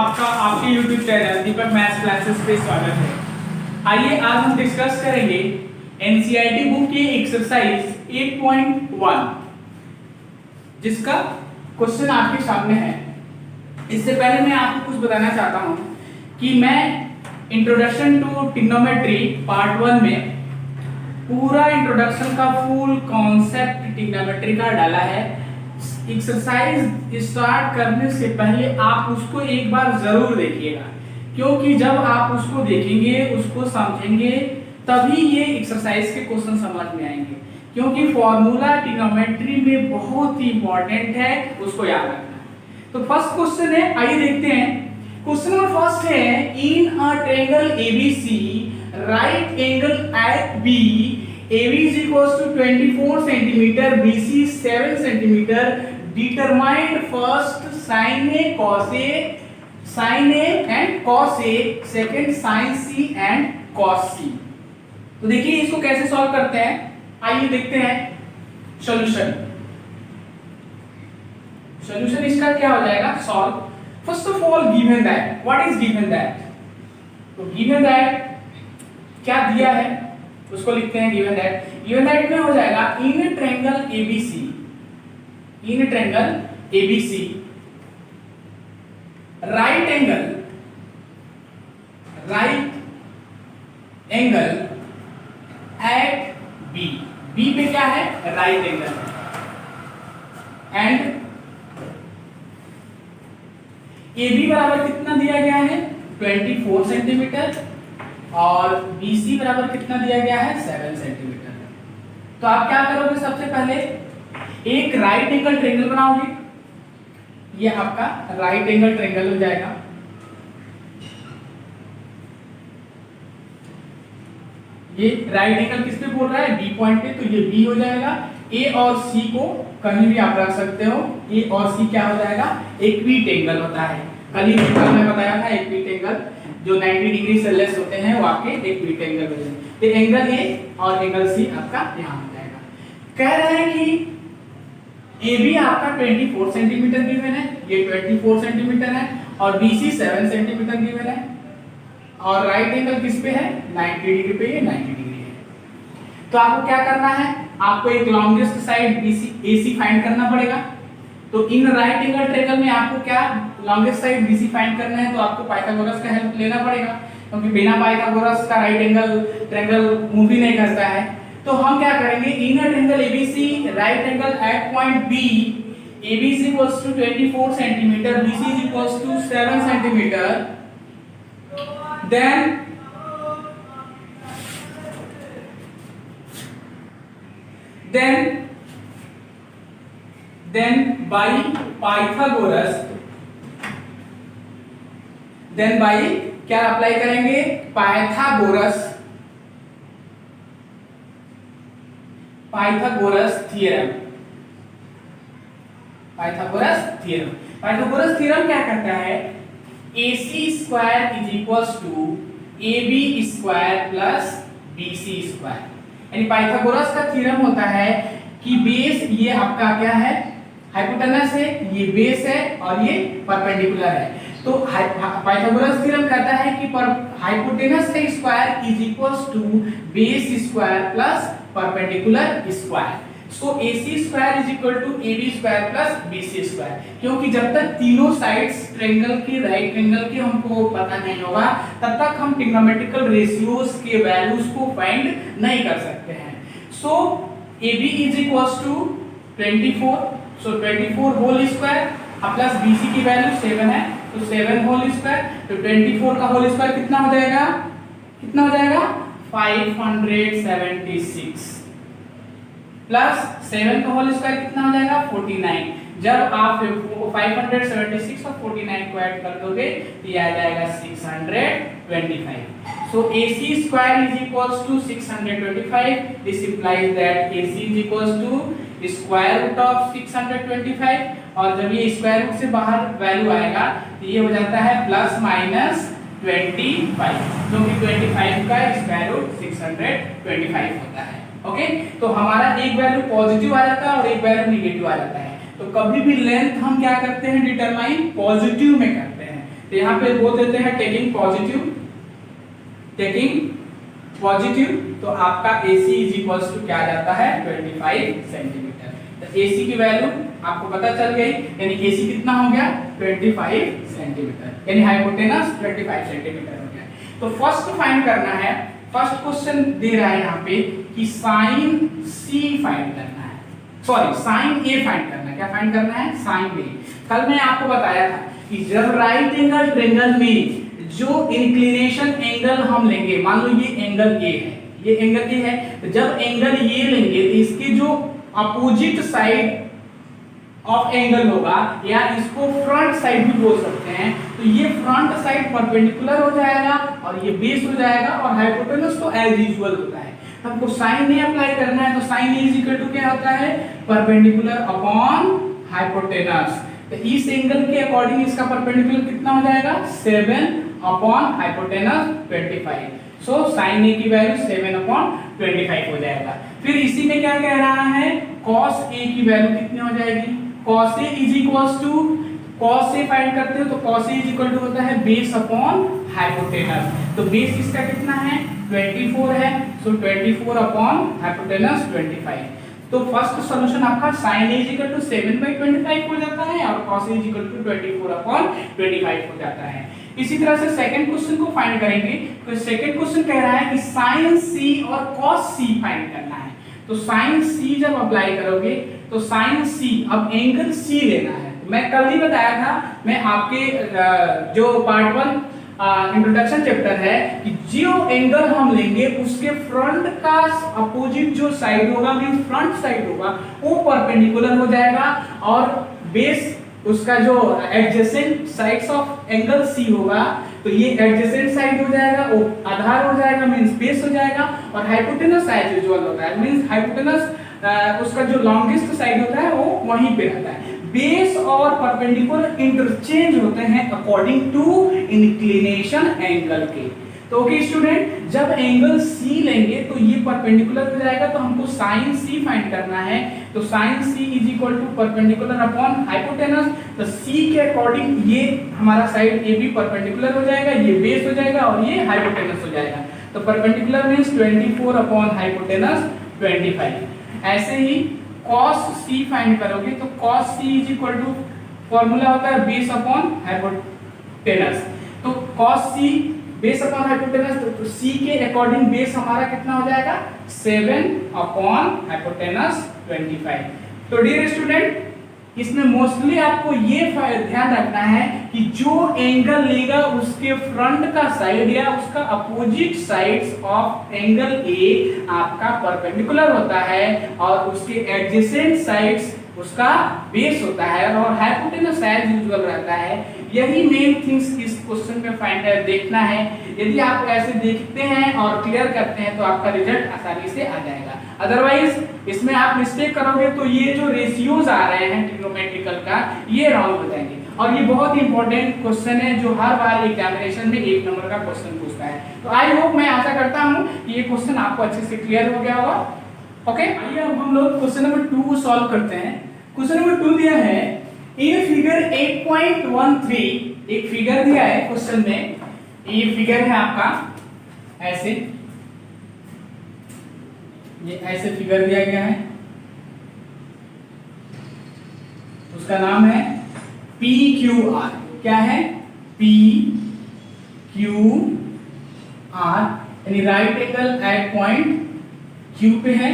आपका आपके YouTube channel दीपक maths classes पे स्वागत है। आइए आज हम डिस्कस करेंगे एनसीईआरटी बुक की एक्सरसाइज 8.1 जिसका क्वेश्चन आपके सामने है। इससे पहले मैं आपको कुछ बताना चाहता हूं कि मैं इंट्रोडक्शन टू ट्रिग्नोमेट्री पार्ट 1 में पूरा इंट्रोडक्शन का फुल कॉन्सेप्ट ट्रिग्नोमेट्री का डाला है। एक्सरसाइज स्टार्ट करने से पहले आप उसको एक बार जरूर देखिएगा, क्योंकि जब आप उसको देखेंगे, उसको समझेंगे, तभी ये एक्सरसाइज के क्वेश्चन समझ में आएंगे। क्योंकि फॉर्मूला ट्रिग्नोमेट्री में बहुत ही इंपॉर्टेंट है, उसको याद रखना है। तो फर्स्ट क्वेश्चन है, आइए देखते हैं। क्वेश्चन नंबर फर्स्ट है, in a triangle ABC right angle at B AB is equals to 24 centimeter, BC 7 centimeter. Determine first sin A, cos A, sin A and cos A. Second sin C and cos C. तो देखिए इसको कैसे solve करते हैं, आइए देखते हैं solution. Solution इसका क्या हो जाएगा, solve. First of all given that, what is given that? तो गिवन दैट क्या दिया है उसको लिखते हैं गिवन दैट। गिवन दैट में हो जाएगा in triangle ABC, in triangle ABC right angle at B, B पे क्या है, राइट एंगल, एंड AB बराबर कितना दिया गया है, 24 सेंटीमीटर, और BC बराबर कितना दिया गया है, 7 सेंटीमीटर। तो आप क्या करोगे, सबसे पहले एक राइट एंगल ट्रायंगल बनाओगे। ये आपका राइट एंगल ट्रायंगल हो जाएगा। ये राइट एंगल किस पे बोल रहा है, B पॉइंट पे, तो ये B हो जाएगा। A और C को कहीं भी आप रख सकते हो। A और C क्या हो जाएगा, इक्विट एंगल होता है। कल ही मैं बताया था इक्विट एंगल जो 90 डिग्री से लेस होते हैं वो आपके इक्विट एंगल हो जाएंगे। तो एंगल A और एंगल C आपका यहाँ हो जाएगा। कह रहे हैं कि AB आपका 24 सेंटीमीटर गिवन है, ये 24 सेंटीमीटर है, और BC 7 सेंटीमीटर गिवन है, और राइट एंगल किस पे है, 90 डिग्री पे, ये 90 डिग्री है। तो आपको क्या करना है, आपको एक लॉन्गेस्ट साइड AC फाइंड करना पड़ेगा। तो इन राइट एंगल ट्रायंगल में आपको क्या लॉन्गेस्ट साइड BC फाइंड करना है, तो आपको पाइथागोरस का हेल्प लेना पड़ेगा, क्योंकि बिना पाइथागोरस का राइट एंगल ट्रायंगल मूव ही नहीं करता है। तो हम क्या करेंगे, in a triangle ABC right angle at point B, AB is equals to 24 centimeter, BC is equals to 7 centimeter, then by Pythagoras, then by क्या अप्लाई करेंगे, पाइथागोरस थ्योरम। पाइथागोरस थ्योरम क्या कहता है, AC square is equals to AB square plus BC square. यानी Pythagoras का theorem होता है कि बेस ये आपका क्या है, हाइपोटेनस है, ये बेस है, और ये परपेंडिकुलर है। तो पाइथागोरस थ्योरम कहता है कि हाइपोटेनस का square is equals to base square plus perpendicular square. So AC square is equal to AB square plus BC square. क्योंकि जब तक तीनों साइड्स ट्रायंगल के राइट एंगल के हमको पता नहीं होगा, तब तक हम ट्रिग्नोमेट्रिकल रेशियोज के वैल्यूज को फाइंड नहीं कर सकते हैं। So AB is equals to 24, so 24 whole square plus BC की वैल्यू 7 है, तो 7 होल स्क्वायर, तो 24 का होल स्क्वायर कितना हो जाएगा, 576 प्लस 7 का होल स्क्वायर कितना हो जाएगा, 49। जब आप 576 और 49 को ऐड कर दोगे तो ये आ जाएगा 625। So AC square is equals to 625. This implies that AC is equals to square root of 625, और जब ये स्क्वायर रूट से बाहर वैल्यू आएगा तो ये हो जाता है प्लस माइनस 25, क्योंकि 25 का स्क्वायर रूट 625 होता है। ओके, तो हमारा एक वैल्यू पॉजिटिव आ जाता है और एक वैल्यू नेगेटिव आ जाता है। तो कभी भी लेंथ हम क्या करते हैं, डिटरमाइन पॉजिटिव में करते हैं। तो यहाँ पे बोल देते हैं टेकिंग पॉजिटिव, तो आपका AC इज इक्वल्स टू क्या आ जाता है 25 सेंटीमीटर। तो AC की वैल्यू आपको पता चल गई, यानी AC कितना हो गया 25 सेंटीमीटर, यानी हाइपोटेनस 25 सेंटीमीटर हो गया। तो फर्स्ट फाइंड करना है, फर्स्ट क्वेश्चन दे रहा है यहाँ पे कि साइन C फाइंड करना है, सॉरी साइन A फाइंड करना है। क्या फाइंड करना है? Sine A। कल मैं आपको बताया था कि जब राइट एंगल ट्रायंगल में जो इंक्लिनेशन एंगल हम लेंगे, मान लो ये एंगल A है, ये एंगल A है, तो जब एंगल ये लेंगे तो इसकी जो अपोजिट साइड ऑफ एंगल होगा, या इसको फ्रंट साइड भी बोल सकते हैं, तो ये फ्रंट साइड परपेंडिकुलर हो जाएगा और ये बेस हो जाएगा, और हाइपोटेनस तो एज यूजुअल होता है। हमको साइन ए अप्लाई करना है, तो sine A is equal to क्या होता है परपेंडिकुलर अपॉन हाइपोटेनस। तो इस एंगल के अकॉर्डिंग इसका परपेंडिकुलर कितना हो जाएगा 7 अपॉन हाइपोटेनस 25। सो साइन ए की वैल्यू 7 अपॉन 25 हो जाएगा। फिर इसी में क्या कह रहा है cos a की वैल्यू कितनी हो जाएगी, cos a is equals to, cos a find करते हो तो cos a is equal to होता है बेस अपॉन हाइपोटेनस। तो बेस इसका कितना है 24 है, सो 24 अपॉन हाइपोटेनस 25। तो फर्स्ट सॉल्यूशन आपका sin a is equal to 7/25 हो जाता है और cos a is equal to 24 upon 25 हो जाता है। इसी तरह से सेकंड क्वेश्चन को फाइंड करेंगे। तो सेकंड क्वेश्चन कह रहा है कि sin C और cos C फाइंड करना है। तो sin C जब अप्लाई करोगे तो sin C, अब एंगल C लेना है। मैं कल ही बताया था, मैं आपके जो पार्ट 1 इंट्रोडक्शन चैप्टर है कि जो एंगल हम लेंगे उसके फ्रंट का अपोजिट जो साइड होगा, मीन फ्रंट साइड होगा, वो परपेंडिकुलर हो जाएगा, और बेस उसका जो adjacent sides of angle C होगा, तो ये एडजेसेंट साइड हो जाएगा, वो आधार हो जाएगा, मींस बेस हो जाएगा, और हाइपोटेनस एज यूजुअल होता है, मींस हाइपोटेनस उसका जो लॉन्गेस्ट साइड होता है वो वहीं पे रहता है। बेस और परपेंडिकुलर इंटरचेंज होते हैं अकॉर्डिंग टू इंक्लिनेशन एंगल के। तो ओके स्टूडेंट, जब एंगल C लेंगे तो ये परपेंडिकुलर हो जाएगा, तो हमको sin C फाइंड करना है। तो sin C is equal to perpendicular upon hypotenuse. तो C के अकॉर्डिंग ये हमारा साइड AB परपेंडिकुलर हो जाएगा, ये बेस हो जाएगा और ये हाइपोटेनस हो जाएगा। तो परपेंडिकुलर मींस 24 अपॉन हाइपोटेनस 25। ऐसे ही cos C फाइंड करोगे तो cos C is equal to formula होता है बेस अपॉन हाइपोटेनस। तो cos C base upon hypotenuse, तो C के अकॉर्डिंग बेस हमारा कितना हो जाएगा 7 अपॉन हाइपोटेनस 25। तो डियर स्टूडेंट, इसमें मोस्टली आपको ये ध्यान रखना है कि जो एंगल लेगा उसके फ्रंट का साइड या उसका opposite sides of angle A आपका परपेंडिकुलर होता है, और उसके एडजेसेंट साइड्स उसका बेस होता है, और हाइपोटेनस एज यूजुअल रहता है। यही मेन थिंग्स इस क्वेश्चन में फाइंड देखना है। यदि आप ऐसे देखते हैं और क्लियर करते हैं तो आपका रिजल्ट आसानी से आ जाएगा। अदरवाइज इसमें आप मिस्टेक करोगे तो ये जो रेशियोज आ रहे हैं ट्रिग्नोमेट्रिकल का, ये रॉन्ग हो जाएंगे। और ये बहुत इंपॉर्टेंट क्वेश्चन है जो हर बार एग्जामिनेशन में 1 नंबर का क्वेश्चन पूछता है। तो आई होप, मैं आशा करता हूँ कि ये क्वेश्चन आपको अच्छे से क्लियर हो गया होगा। ओके, आइए अब हम लोग क्वेश्चन नंबर 2 को सॉल्व करते हैं। क्वेश्चन नंबर 2 दिया है इन फिगर 8.13, एक फिगर दिया है क्वेश्चन में। ये फिगर है आपका ऐसे, ये ऐसे फिगर दिया गया है, उसका नाम है PQR। क्या है? PQR, यानी right angle at point Q पे है,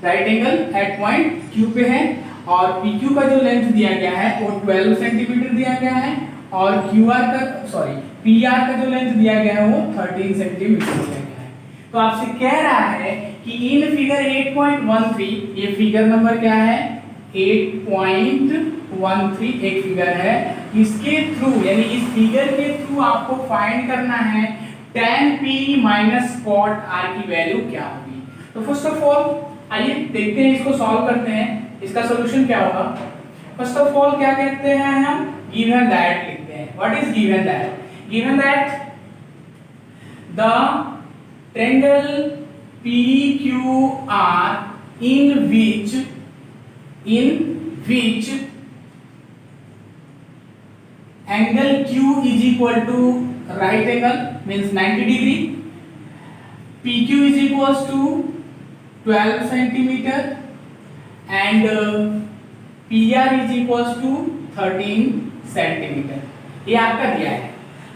right angle at point Q पे है, और PQ का जो लेंथ दिया गया है वो 12 सेंटीमीटर दिया गया है, और PR का जो लेंथ दिया गया है वो 13 सेंटीमीटर दिया गया है। तो आपसे कह रहा है कि इन फिगर 8.13, ये फिगर नंबर क्या है 8.13 एक फिगर है, इसके थ्रू यानी इस फिगर के थ्रू आपको फाइंड करना है tan P minus cot R की वैल्यू क्या होगी। तो फर्स्ट ऑफ ऑल आइए देखते हैं, इसको सॉल्व करते हैं। इसका सॉल्यूशन क्या होगा? फर्स्ट ऑफ ऑल क्या कहते हैं हम, गिवन दैट लिखते हैं। What is given that? Given that the triangle PQR in which angle Q is equal to right angle means 90 degree, PQ is equal to 12 centimetre and PR is equal to 13 centimetre. ये आपका दिया है,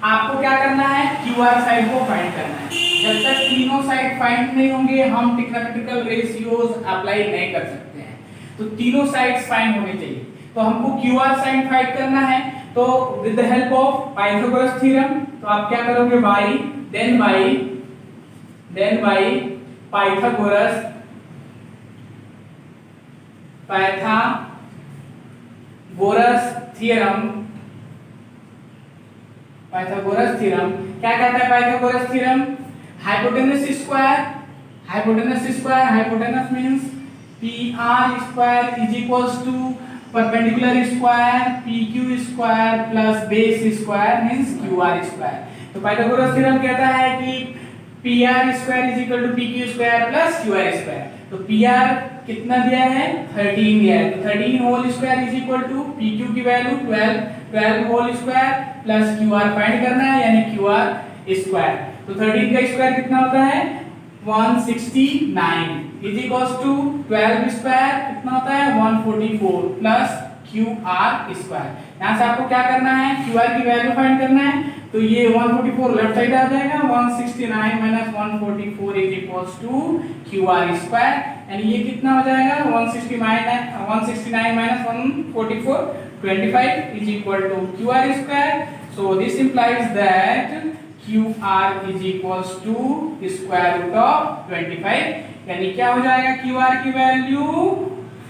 आपको क्या करना है, QR side को find करना है। जब तक तीनों साइड फाइंड नहीं होंगे हम ट्रिग्नोमेट्रिकल रेशियोज अप्लाई नहीं कर सकते हैं, तो तीनों साइड्स फाइंड होने चाहिए। तो हमको QR साइड फाइंड करना है, तो with the help of Pythagoras theorem, तो आप क्या करोगे, देन बाय पाइथागोरस थ्योरम क्या कहता है Pythagoras theorem, hypotenuse means PR square is equals to perpendicular square PQ square plus base square means QR square. तो पाइथागोरस थ्योरम कहता है कि PR square is equal to PQ square plus QR square. तो PR कितना दिया है, 13 दिया है, तो 13 whole square is equal to PQ की value 12 whole square plus QR find करना है यानी QR स्क्वायर। तो 13 का स्क्वायर कितना होता है, 169 इज इक्वल्स टू 12 स्क्वायर कितना होता है, 144 प्लस QR स्क्वायर। यहाँ से आपको क्या करना है, QR की वैल्यू फाइंड करना है, तो ये 144 लेफ्ट साइड आ जाएगा, 169 minus 144 is equals to QR square and ये कितना हो जाएगा, 169 minus 144 25 is equal to QR square. So this implies that QR is equals to square root of 25 यानी क्या हो जाएगा, QR की वैल्यू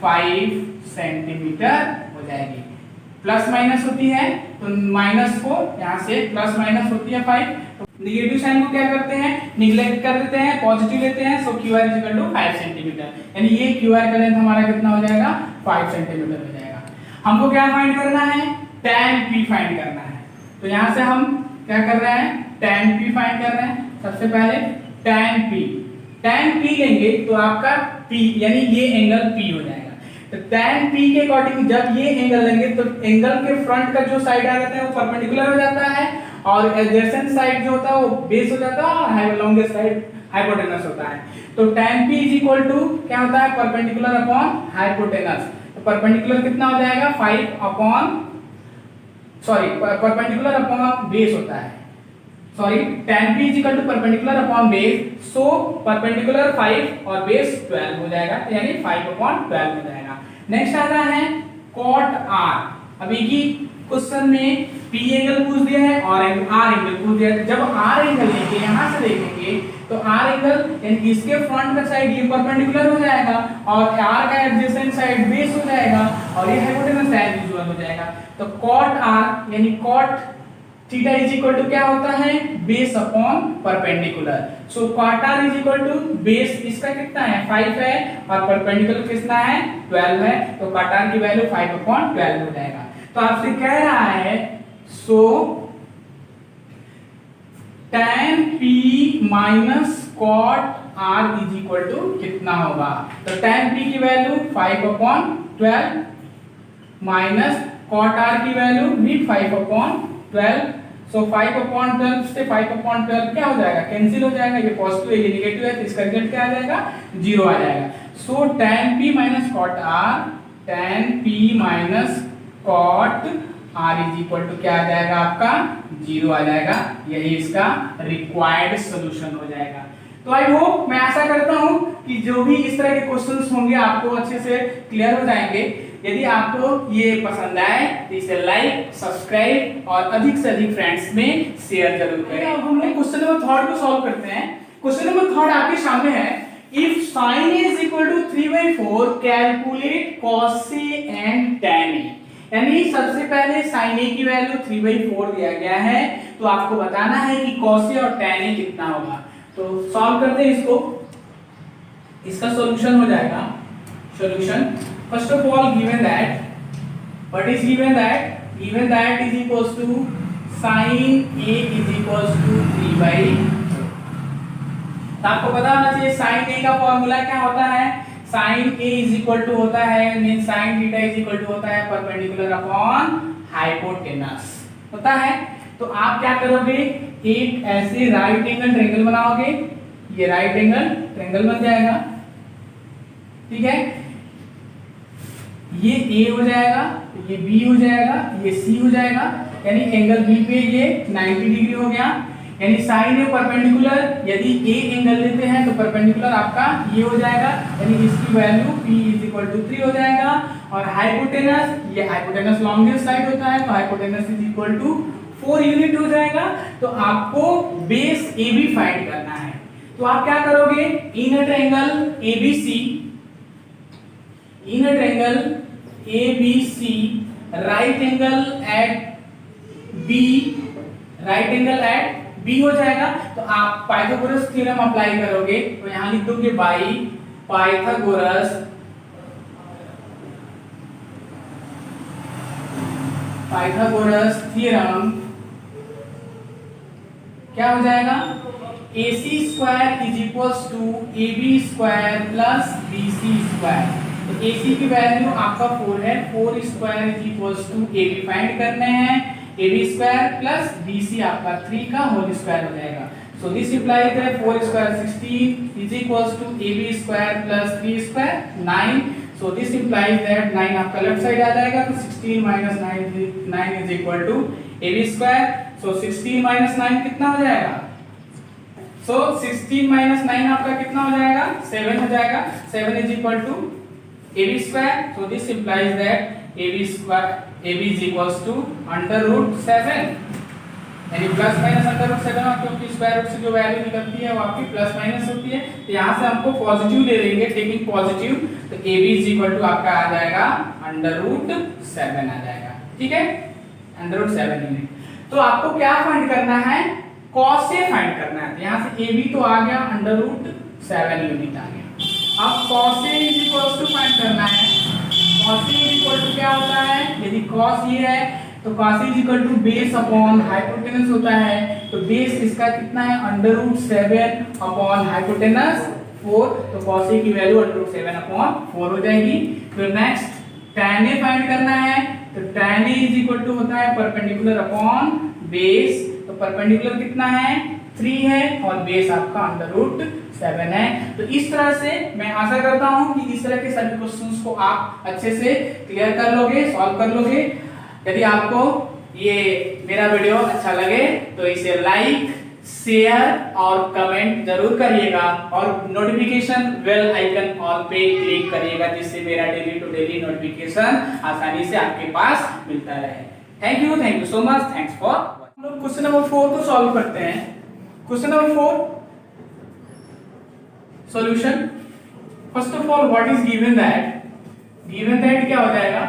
5 सेंटीमीटर हो जाएगी। प्लस माइनस होती है तो माइनस को यहाँ से प्लस माइनस होती है 5, तो नेगेटिव साइन को क्या करते हैं, निगलेक्ट कर देते हैं, पॉजिटिव लेते हैं। So QR is equal to 5 centimetre यानी ये QR का लेंथ हमारा कितना हो जाएगा, 5 सेंटीमीटर हो जाएगा। हमको क्या फाइंड करना है, tan P फाइंड करना है। तो यहाँ से हम क्या कर रहे हैं, tan P फाइंड कर रहे हैं। सबसे पहले tan P लेंगे तो आपका P यानी ये एंगल P हो जाएगा। तो tan P के अकॉर्डिंग जब ये एंगल लेंगे तो एंगल के फ्रंट का जो साइड आ जाता है वो परपेंडिकुलर हो जाता है और एडजेसेंट साइड जो होता है वो बेस हो जाता है और लॉन्गेस्ट साइड हाइपोटेनस होता है। तो tan P is equal to क्या होता है, परपेंडिकुलर अपॉन हाइपोटेनस। तो परपेंडिकुलर कितना हो जाएगा, परपेंडिकुलर अपॉन बेस होता है, tan P is equal to perpendicular upon base. So perpendicular 5 और बेस 12 हो जाएगा यानी 5 अपॉन 12 हो जाएगा। नेक्स्ट आता है cot R। अभी की क्वेश्चन में P एंगल पूछ दिया है और R एंगल पूछ दिया है। जब R एंगल लेंगे यहाँ से देखेंगे तो R एंगल यानी इसके फ्रंट का साइड ये परपेंडिकुलर हो जाएगा और R का एडजेसेंट साइड बेस हो जाएगा और ये हाइपोटेनस एज यूजुअल हो जाएगा। तो cot R यानी cot theta is equal to क्या होता है, base upon perpendicular. So cot R is equal to base इसका कितना है, 5 है और परपेंडिकुलर कितना है, 12 है। तो cot R की वैल्यू 5 अपॉन 12 हो जाएगा। तो आपसे कह रहा है so tan P minus cot R is equal to कितना होगा। तो tan P की value 5 upon 12 minus cot R की वैल्यू भी 5 अपॉन 12। सो 5 अपॉन 12 से 5 अपॉन 12 क्या हो जाएगा, कैंसिल हो जाएगा, ये पॉजिटिव है ये नेगेटिव है तो इसका रिजल्ट क्या आ जाएगा, 0 आ जाएगा। So tan P minus cot R, tan P minus cot R is equal to क्या आ जाएगा, आपका 0 आ जाएगा। यही इसका रिक्वायर्ड सॉल्यूशन हो जाएगा। तो आई होप, मैं आशा करता हूं कि जो भी इस तरह के क्वेश्चंस होंगे आपको अच्छे से क्लियर हो जाएंगे। यदि आपको ये पसंद आए तो इसे लाइक, सब्सक्राइब और अधिक से अधिक फ्रेंड्स में शेयर जरूर करें। अब हम लोग क्वेश्चन नंबर 3 को सॉल्व करते हैं। क्वेश्चन नंबर 3 आपके सामने है, if sin a is equal to 3/4 calculate cos a and tan a। यानी सबसे पहले sin a की वैल्यू 3/4 दिया गया है तो आपको बताना है कि cos a और tan a कितना होगा। तो सॉल्व करते हैं इसको, इसका सॉल्यूशन हो जाएगा। Solution first of all given that what is given that is equals to sin a is equals to 3/4। तो आपको पता होना चाहिए sin a का फॉर्मूला क्या होता है, sin a is equal to होता है mean sin theta is equal to होता है परपेंडिकुलर अपॉन हाइपोटेनस। होता है। तो आप क्या करोगे, एक ऐसे राइट एंगल ट्रायंगल बनाओगे, ये राइट एंगल ट्रायंगल बन जाएगा, ठीक है। ये A हो जाएगा, ये B हो जाएगा, ये C हो जाएगा, यानी एंगल B पे ये 90 डिग्री हो गया। यानी साइन ए परपेंडिकुलर, यदि A एंगल लेते हैं तो परपेंडिकुलर आपका ये हो जाएगा, यानी इसकी वैल्यू P = 3 हो जाएगा। और हाइपोटेनस, ये हाइपोटेनस लॉन्गेस्ट साइड होता है, तो हाइपोटेनस = 4 यूनिट हो जाएगा। तो आपको बेस AB फाइंड करना है। तो आप क्या करोगे, in a triangle ABC, in a triangle ABC, right angle at B, right angle at B हो जाएगा। तो आप पाइथागोरस थ्योरम अप्लाई करोगे, तो यहां लिख दोगे बाई पाइथागोरस थ्योरम क्या हो जाएगा, AC² = AB² + BC²। तो AC की वैल्यू आपका 4 है, 4² = AB फाइंड करने हैं, AB² + BC आपका 3 का होल स्क्वायर हो जाएगा। सो this implies that 4² 16 = AB² + 3² 9। So this implies that 9 आपका लेफ्ट साइड आ जाएगा, तो 16 - 9 = AB²। सो 16 - 9 कितना हो जाएगा, सो 16 - 9 आपका कितना हो जाएगा, 7 हो जाएगा। 7 = AB²। so this implies that AB = √7, यानी प्लस माइनस √7, क्योंकि स्क्वायर रूट से जो वैल्यू निकलती है वो आपकी प्लस माइनस होती है। तो यहाँ से हमको पॉजिटिव ले लेंगे, टेकिंग पॉजिटिव, तो AB = आपका आ जाएगा √7 आ जाएगा, ठीक है, √7 यूनिट। तो आपको क्या फाइंड करना है, cos A फाइंड करना है। यहाँ से AB तो आ गया, √7 यूनिट आ गया। अब cos A = फाइंड करना है। cos A = क्या होता है, यदि cos ये है तो cos A = base upon hypotenuse होता है। तो बेस इसका कितना है, √7 अपॉन हाइपोटेनस 4। तो cos A की वैल्यू √7/4 हो जाएगी। फिर नेक्स्ट tan A फाइंड करना है। तो tan A = होता है परपेंडिकुलर अपॉन बेस। तो परपेंडिकुलर कितना है, 3 है, और बेस आपका √7 है। तो इस तरह से मैं आशा करता हूं कि इस तरह के सभी क्वेश्चंस को आप अच्छे से क्लियर कर लोगे, सॉल्व कर लोगे। यदि आपको ये मेरा वीडियो अच्छा लगे तो इसे लाइक, शेयर और कमेंट जरूर करिएगा, और नोटिफिकेशन बेल आइकन ऑल पे क्लिक करिएगा, जिससे मेरा डेली टू डेली नोटिफिकेशन आसानी से आपके पास मिलता रहे। Thank you so much, thanks for. हम लोग क्वेश्चन नंबर 4 को सॉल्व करते हैं। Question number 4 solution. First of all what is given that क्या हो जाएगा,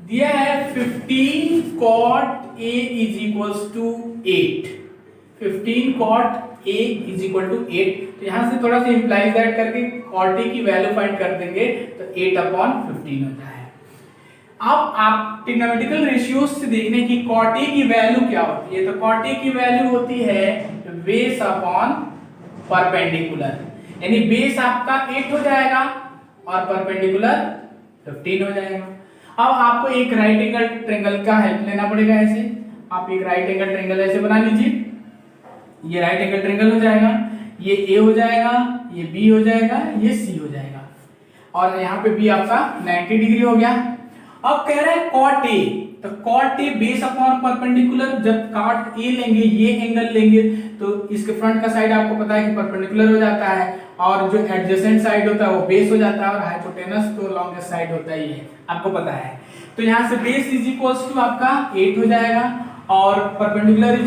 दिया है 15 cot A = 8। 15 cot A = 8। तो यहां से थोड़ा सा इंप्लाइज दैट करके cot A की वैल्यू फाइंड कर देंगे, तो 8/15 होता है। अब आप ट्रिग्नोमेट्रिकल रेशियोज से देखने की cot A की वैल्यू क्या होती है। तो cot A की वैल्यू होती है बेस अपॉन परपेंडिकुलर, यानी बेस आपका 8 हो जाएगा और परपेंडिकुलर 15 हो जाएगा। अब आपको एक राइट एंगल ट्रायंगल का हेल्प लेना पड़ेगा। ऐसे आप एक राइट एंगल ट्रायंगल ऐसे बना लीजिए, ये राइट एंगल ट्रायंगल हो जाएगा, ये A हो जाएगा, ये B हो जाएगा, ये C हो जाएगा, और यहाँ पे B आपका 90 डिग्री हो गया। अब कह रहा है cot A, तो cot A base upon perpendicular, जब cot A लेंगे, ये एंगल लेंगे, तो इसके फ्रंट का साइड आपको पता है कि परपेंडिकुलर हो जाता है, और जो एडजेसेंट साइड होता है वो बेस हो जाता है, और हाइपोटेनस तो लॉन्गेस्ट साइड होता ही है, आपको पता है। तो यहाँ से बेस = आपका 8 हो जाएगा और परपेंडिकुलर =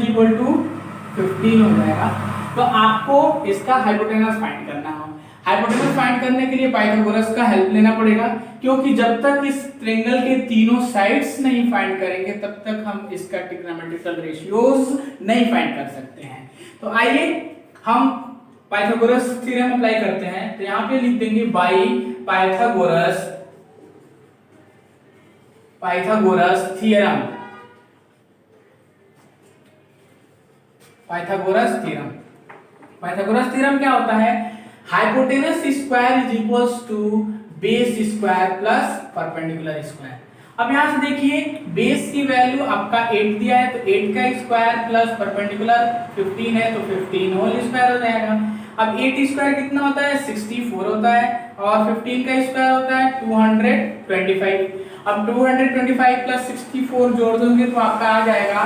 15 हो जाएगा। तो आपको इसका हाइपोटेनस फाइंड करना हो। हाइपोटेनस फाइंड करने के लिए पाइथागोरस का हेल्प लेना पड़ेगा, क्योंकि जब तक इस ट्रायंगल के तीनों साइड्स नहीं फाइंड करेंगे तब तक हम इसका ट्रिग्नोमेट्रिकल रेशियोज नहीं फाइंड कर सकते हैं। तो आइए हम पाइथागोरस थ्योरम अप्लाई करते हैं। तो यहाँ पे लिख देंगे by Pythagoras theorem. Pythagoras theorem क्या होता है, hypotenuse square = base square plus perpendicular square. अब यहाँ से देखिए बेस की वैल्यू आपका 8 दिया है, तो 8 का स्क्वायर प्लस परपेंडिकुलर 15 है, तो 15 होल स्क्वायर हो जाएगा। अब 8 स्क्वायर कितना होता है 64 होता है, और 15 का स्क्वायर होता है 225। अब 225 प्लस 64 जोड़ दोगे तो आपका आ जाएगा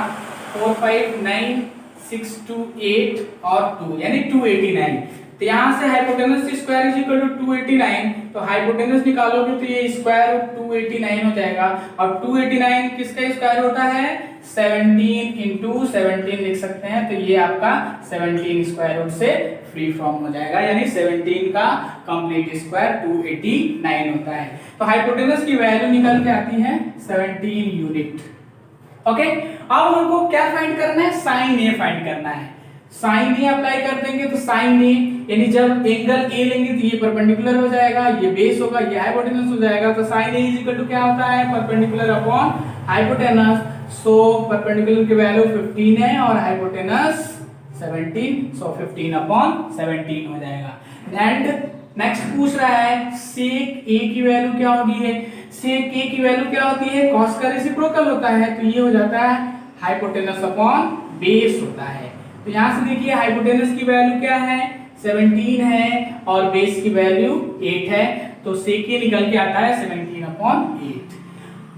4 5 9 6 2 8 और 2 यानी 289। तो यहाँ से hypotenuse square is equal to 289, तो हाइपोटेनस निकालोगे तो ये स्क्वायर रूट 289 हो जाएगा। और 289 किसका स्क्वायर होता है 17 इंटू 17 लिख सकते हैं, तो ये आपका 17 स्क्वायर रूट से फ्री फॉर्म हो जाएगा, यानी 17 का कंप्लीट स्क्वायर 289 होता है। तो हाइपोटेनस की वैल्यू निकल के आती है 17 यूनिट। ओके, अब हमको क्या फाइंड करना है, साइन ए फाइंड करना है। साइन ए अप्लाई कर देंगे तो साइन ए यानी जब एंगल ए लेंगे तो ये परपेंडिकुलर हो जाएगा, ये बेस होगा, ये हाइपोटेनस हो जाएगा। तो sine A is equal to क्या होता है perpendicular upon hypotenuse. So perpendicular की वैल्यू 15 है और हाइपोटेनस 17, सो 15 अपॉन 17 हो जाएगा। एंड नेक्स्ट पूछ रहा है सेक ए की वैल्यू क्या होगी है, सेक ए की वैल्यू क्या होती है कॉस का रेसिप्रोकल होता है, तो ये हो जाता है हाइपोटेनस अपॉन बेस होता है। तो यहाँ से देखिए हाइपोटेनस की वैल्यू क्या है 17 है और बेस की वैल्यू 8 है, तो सेक ए निकल के आता है 17 अपॉन 8।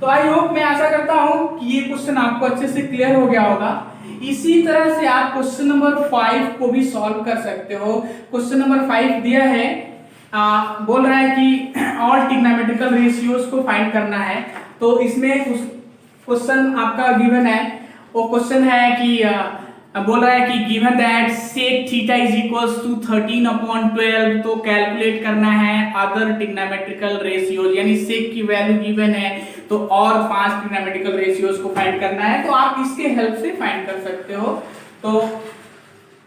तो आई होप, मैं आशा करता हूं कि ये क्वेश्चन आपको अच्छे से क्लियर हो गया होगा। इसी तरह से आप क्वेश्चन नंबर 5 को भी सॉल्व कर सकते हो। क्वेश्चन नंबर 5 दिया है, बोल रहा है कि ऑल ट्रिग्नोमेट्रिकल रेशियोज को फाइंड करना है। तो इसमें क्वेश्चन आपका गिवन है, वो क्वेश्चन है कि बोल रहा है कि given that sec theta is equals to 13 upon 12, तो कैलकुलेट करना है अदर ट्रिग्नोमेट्रिकल रेशियोज, यानी सेक की वैल्यू गिवन है तो और 5 ट्रिग्नोमेट्रिकल रेशियोज को फाइंड करना है। तो आप इसके हेल्प से फाइंड कर सकते हो। तो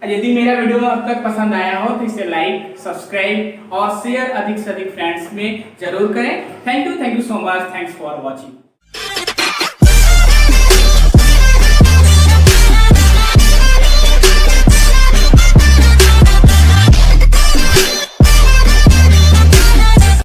यदि मेरा वीडियो अब तक पसंद आया हो तो इसे लाइक, सब्सक्राइब और शेयर अधिक से अधिक फ्रेंड्स में जरूर करें। Thank you so much, thanks for watching.